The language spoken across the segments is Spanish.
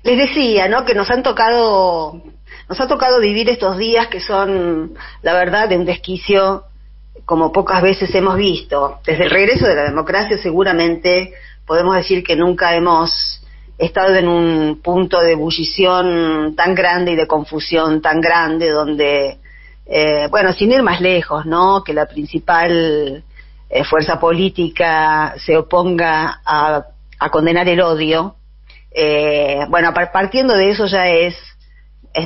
Les decía, ¿no? Que nos ha tocado vivir estos días que son, la verdad, de un desquicio como pocas veces hemos visto. Desde el regreso de la democracia seguramente podemos decir que nunca hemos estado en un punto de ebullición tan grande y de confusión tan grande donde, bueno, sin ir más lejos, ¿no? Que la principal fuerza política se oponga a condenar el odio. Bueno, partiendo de eso ya es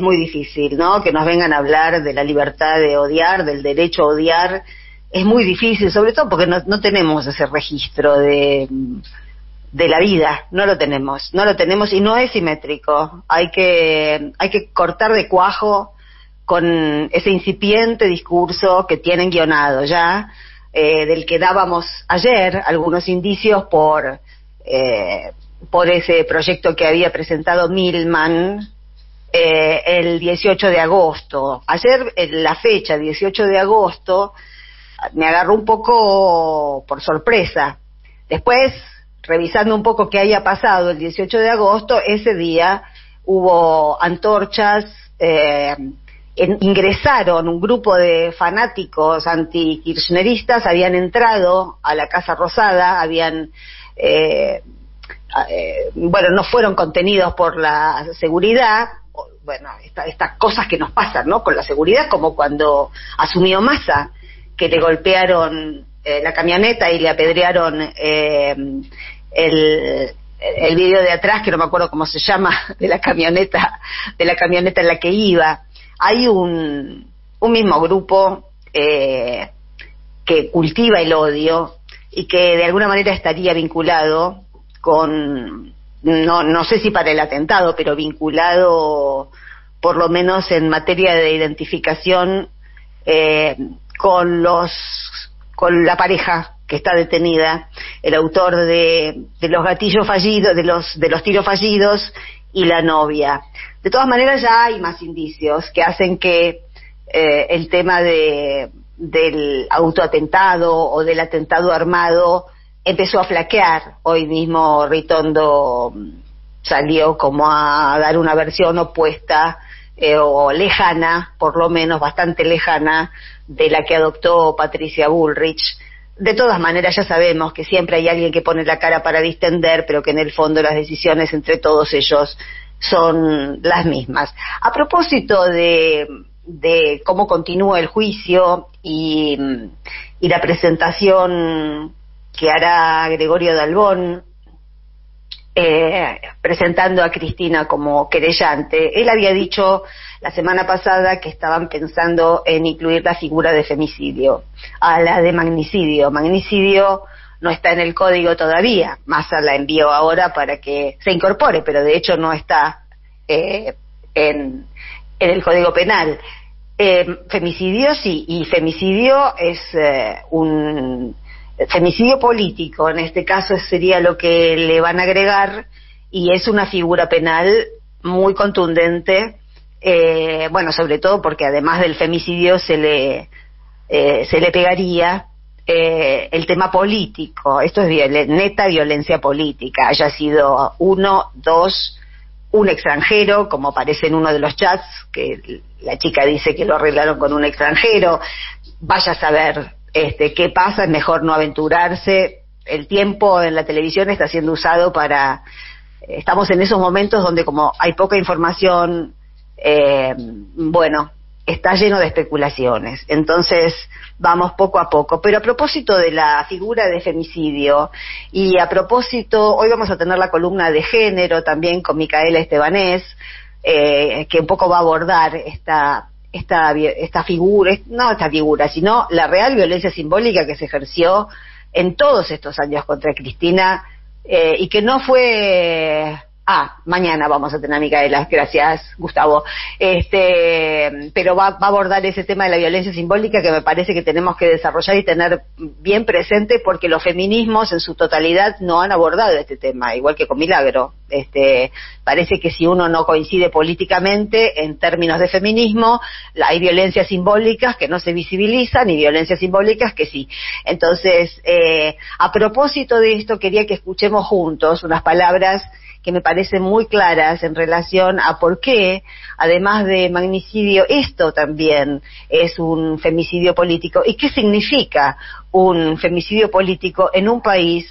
muy difícil, ¿no? Que nos vengan a hablar de la libertad de odiar, del derecho a odiar, es muy difícil, sobre todo porque no tenemos ese registro de la vida, no lo tenemos y no es simétrico. Hay que cortar de cuajo con ese incipiente discurso que tienen guionado ya, del que dábamos ayer algunos indicios por ese proyecto que había presentado Milman el 18 de agosto. Ayer, la fecha 18 de agosto, me agarró un poco por sorpresa. Después, revisando un poco qué había pasado el 18 de agosto, ese día hubo antorchas, ingresaron un grupo de fanáticos anti-kirchneristas, habían entrado a la Casa Rosada, habían... bueno, no fueron contenidos por la seguridad. Bueno, estas cosas que nos pasan, ¿no? Con la seguridad, como cuando asumió Massa, que le golpearon la camioneta y le apedrearon el vídeo de atrás, que no me acuerdo cómo se llama, de la camioneta en la que iba. Hay un mismo grupo que cultiva el odio y que de alguna manera estaría vinculado con, no sé si para el atentado, pero vinculado por lo menos en materia de identificación con la pareja que está detenida, el autor de los gatillos fallidos, de los tiros fallidos, y la novia. De todas maneras ya hay más indicios que hacen que el tema del autoatentado o del atentado armado empezó a flaquear. Hoy mismo Ritondo salió como a dar una versión opuesta o lejana, por lo menos bastante lejana, de la que adoptó Patricia Bullrich. De todas maneras ya sabemos que siempre hay alguien que pone la cara para distender, pero que en el fondo las decisiones entre todos ellos son las mismas. A propósito de cómo continúa el juicio y la presentación que hará Gregorio Dalbón, presentando a Cristina como querellante, él había dicho la semana pasada que estaban pensando en incluir la figura de femicidio a la de magnicidio. Magnicidio no está en el código todavía, Massa la envió ahora para que se incorpore, pero de hecho no está en el código penal. Femicidio sí, y femicidio es un femicidio político, en este caso sería lo que le van a agregar, y es una figura penal muy contundente, bueno, sobre todo porque además del femicidio se le pegaría el tema político. Esto es neta violencia política, haya sido un extranjero, como aparece en uno de los chats, que la chica dice que lo arreglaron con un extranjero. Vaya a saber qué pasa, es mejor no aventurarse. El tiempo en la televisión está siendo usado para... Estamos en esos momentos donde como hay poca información, bueno, está lleno de especulaciones. Entonces vamos poco a poco. Pero a propósito de la figura de femicidio, y a propósito, hoy vamos a tener la columna de género también con Micaela Estebanés, que un poco va a abordar esta figura, sino la real violencia simbólica que se ejerció en todos estos años contra Cristina, y que no fue... mañana vamos a tener a Micaela, gracias Gustavo, pero va a abordar ese tema de la violencia simbólica que me parece que tenemos que desarrollar y tener bien presente, porque los feminismos en su totalidad no han abordado este tema, igual que con Milagro. Parece que si uno no coincide políticamente en términos de feminismo, hay violencias simbólicas que no se visibilizan y violencias simbólicas que sí. Entonces, a propósito de esto, quería que escuchemos juntos unas palabras que que me parecen muy claras en relación a por qué, además de magnicidio, esto también es un femicidio político. ¿Y qué significa un femicidio político en un país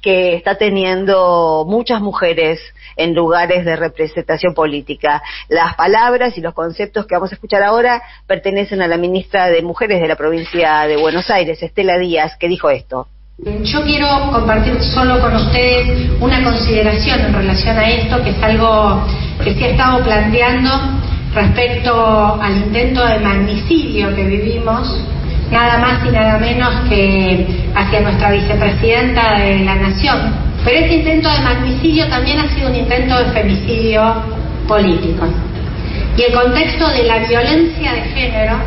que está teniendo muchas mujeres en lugares de representación política? Las palabras y los conceptos que vamos a escuchar ahora pertenecen a la ministra de Mujeres de la provincia de Buenos Aires, Estela Díaz, que dijo esto. Yo quiero compartir solo con ustedes una consideración en relación a esto, que es algo que se ha estado planteando respecto al intento de magnicidio que vivimos, nada más y nada menos que hacia nuestra vicepresidenta de la Nación. Pero este intento de magnicidio también ha sido un intento de femicidio político. Y el contexto de la violencia de género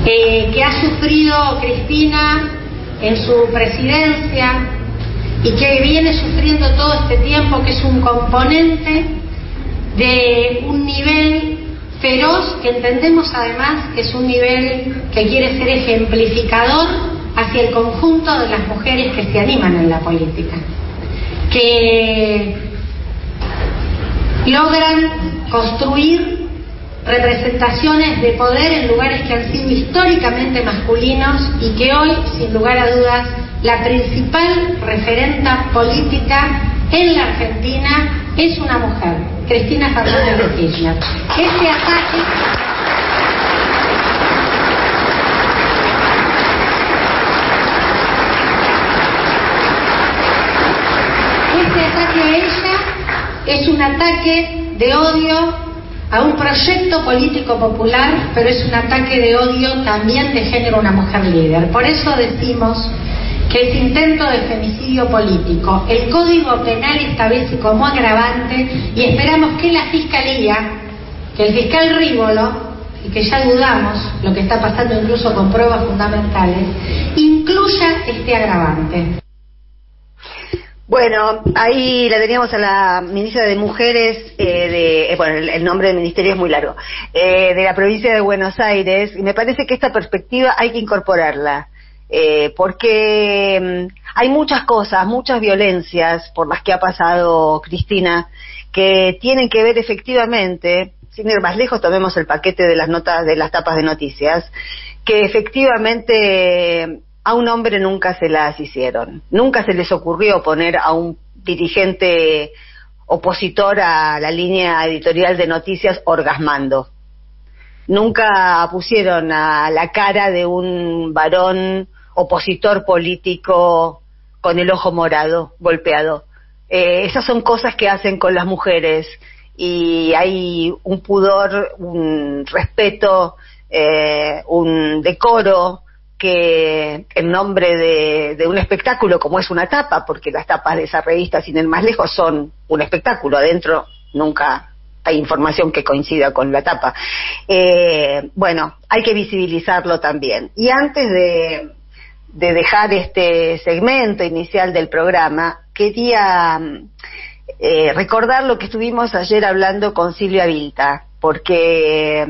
que ha sufrido Cristina en su presidencia y que viene sufriendo todo este tiempo, que es un componente de un nivel feroz, que entendemos además que es un nivel que quiere ser ejemplificador hacia el conjunto de las mujeres que se animan en la política, que logran construir representaciones de poder en lugares que han sido históricamente masculinos y que hoy, sin lugar a dudas, la principal referenta política en la Argentina es una mujer, Cristina Fernández de Kirchner. Este ataque a ella es un ataque de odio a un proyecto político popular, pero es un ataque de odio también de género a una mujer líder. Por eso decimos que es intento de femicidio político. El Código Penal establece como agravante, y esperamos que la Fiscalía, que el fiscal Rívolo, y que ya dudamos lo que está pasando incluso con pruebas fundamentales, incluya este agravante. Bueno, ahí la teníamos a la ministra de Mujeres, el nombre del ministerio es muy largo, de la provincia de Buenos Aires, y me parece que esta perspectiva hay que incorporarla, porque hay muchas cosas, muchas violencias por las que ha pasado Cristina, que tienen que ver efectivamente, sin ir más lejos, tomemos el paquete de las notas, de las tapas de noticias, que efectivamente a un hombre nunca se las hicieron. Nunca se les ocurrió poner a un dirigente opositor a la línea editorial de noticias orgasmando. Nunca pusieron a la cara de un varón opositor político con el ojo morado, golpeado. Esas son cosas que hacen con las mujeres, y hay un pudor, un respeto, un decoro, que en nombre de un espectáculo como es una tapa, porque las tapas de esa revista, sin ir más lejos, son un espectáculo, adentro nunca hay información que coincida con la tapa. Bueno, hay que visibilizarlo también. Y antes de dejar este segmento inicial del programa, quería recordar lo que estuvimos ayer hablando con Silvia Vilta, porque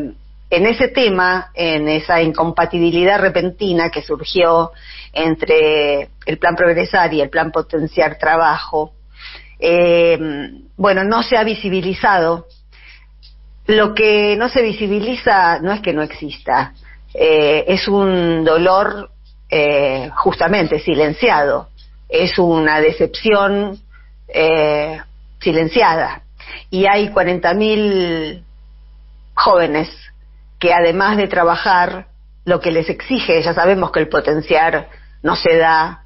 en ese tema, en esa incompatibilidad repentina que surgió entre el plan Progresar y el plan Potenciar Trabajo, no se ha visibilizado. Lo que no se visibiliza no es que no exista, es un dolor justamente silenciado, es una decepción silenciada, y hay 40.000 jóvenes que además de trabajar, lo que les exige, ya sabemos que el potenciar no se da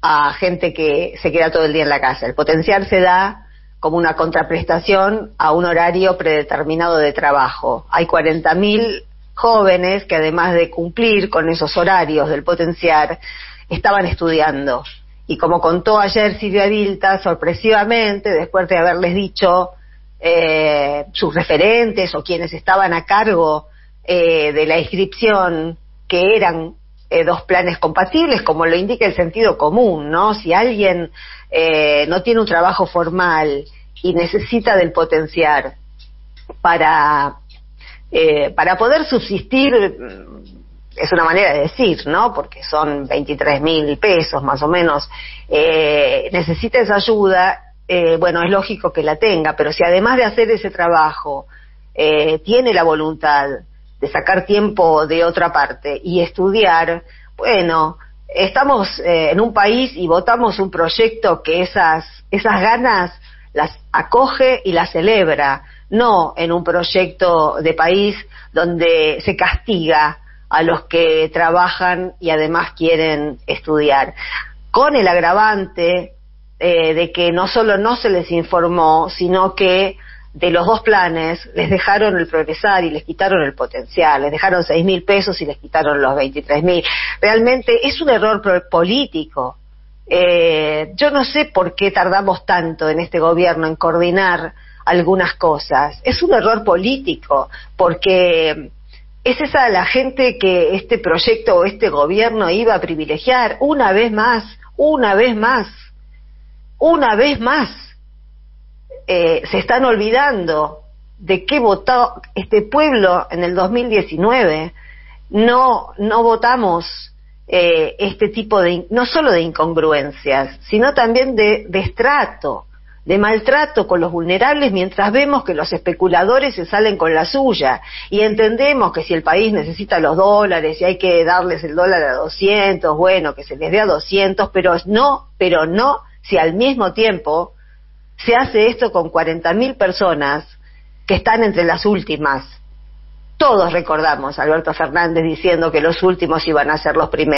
a gente que se queda todo el día en la casa, el potenciar se da como una contraprestación a un horario predeterminado de trabajo. Hay 40.000 jóvenes que además de cumplir con esos horarios del potenciar, estaban estudiando. Y como contó ayer Silvia Vilta, sorpresivamente, después de haberles dicho sus referentes o quienes estaban a cargo de la inscripción que eran dos planes compatibles, como lo indica el sentido común, ¿no? Si alguien no tiene un trabajo formal y necesita del potenciar para poder subsistir, es una manera de decir, ¿no? Porque son 23.000 pesos más o menos, necesita esa ayuda, bueno, es lógico que la tenga, pero si además de hacer ese trabajo tiene la voluntad de sacar tiempo de otra parte y estudiar, bueno, estamos en un país y votamos un proyecto que esas ganas las acoge y las celebra, no en un proyecto de país donde se castiga a los que trabajan y además quieren estudiar, con el agravante de que no solo no se les informó, sino que de los dos planes les dejaron el progresar y les quitaron el potencial, les dejaron 6.000 pesos y les quitaron los 23.000. Realmente es un error político. Yo no sé por qué tardamos tanto en este gobierno en coordinar algunas cosas. Es un error político, porque es esa la gente que este proyecto o este gobierno iba a privilegiar una vez más. Se están olvidando de qué votó este pueblo en el 2019. No votamos este tipo de, no solo de incongruencias, sino también de destrato, de maltrato con los vulnerables, mientras vemos que los especuladores se salen con la suya. Y entendemos que si el país necesita los dólares y hay que darles el dólar a 200, bueno, que se les dé a 200, pero no si al mismo tiempo se hace esto con 40.000 personas que están entre las últimas. Todos recordamos a Alberto Fernández diciendo que los últimos iban a ser los primeros.